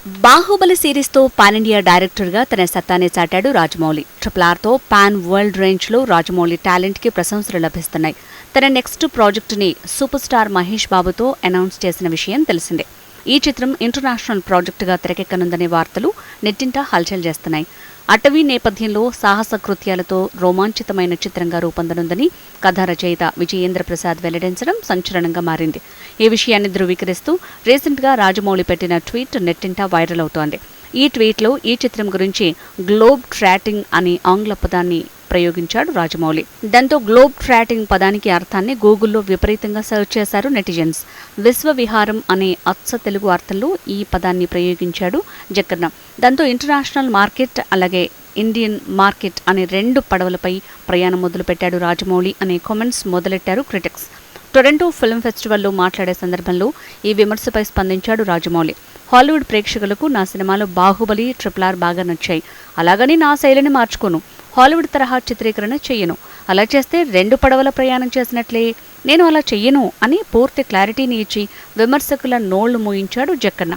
Baahubali సిరీస్తో pan India డైరెక్టర్గా తన సత్తానే చాటాడు Rajamouli. RRRతో pan world రేంజ్లో రాజమౌళి టాలెంట్కి ప్రశంసలు లభిస్తున్నాయి. తన నెక్స్ట్ ప్రాజెక్టుని సూపర్ స్టార్ మహేష్ బాబుతో అనౌన్స్ చేసిన విషయం తెలిసిందే. ఈ చిత్రం ఇంటర్నేషనల్ ప్రాజెక్టుగా తెరకెక్కనుందనే వార్తలు నెట్టింట హల్చల్ చేస్తున్నాయి. అటవీ నేపథ్యంలో సాహస కృత్యాలతో రోమాంచితమైన చిత్రంగా రూపొందనుందని కథా రచయిత విజయేంద్ర ప్రసాద్ వెల్లడించడం సంచలనంగా మారింది. ఈ విషయాన్ని ధృవీకరిస్తూ రీసెంట్గా రాజమౌళి పెట్టిన ట్వీట్ నెట్టింట వైరల్ అవుతోంది. ఈ ట్వీట్లో ఈ చిత్రం గురించి గ్లోబ్ ట్రాటింగ్ అనే ఆంగ్ల పదాన్ని ప్రయోగించాడు రాజమౌళి. దాంతో గ్లోబ్ ట్రాటింగ్ పదానికి అర్థాన్ని గూగుల్లో విపరీతంగా సెర్చ్ చేశారు నెటిజన్స్. విశ్వవిహారం అనే అచ్చ తెలుగు అర్థంలో ఈ పదాన్ని ప్రయోగించాడు జక్కన్న. దాంతో ఇంటర్నేషనల్ మార్కెట్ అలాగే ఇండియన్ మార్కెట్ అనే 2 పడవలపై ప్రయాణం మొదలుపెట్టాడు రాజమౌళి అనే కామెంట్స్ మొదలెట్టారు క్రిటిక్స్. టొరంటో ఫిల్మ్ ఫెస్టివల్లో మాట్లాడే సందర్భంలో ఈ విమర్శపై స్పందించాడు రాజమౌళి. హాలీవుడ్ ప్రేక్షకులకు నా సినిమాలో బాహుబలి, RRR బాగా నచ్చాయి. అలాగని నా శైలిని మార్చుకోను. హాలీవుడ్ తరహా చిత్రీకరణ చెయ్యను. అలా చేస్తే 2 పడవల ప్రయాణం చేసినట్లే. నేను అలా చెయ్యను అని పూర్తి క్లారిటీని ఇచ్చి విమర్శకుల నోళ్లు మూయించాడు జక్కన్న.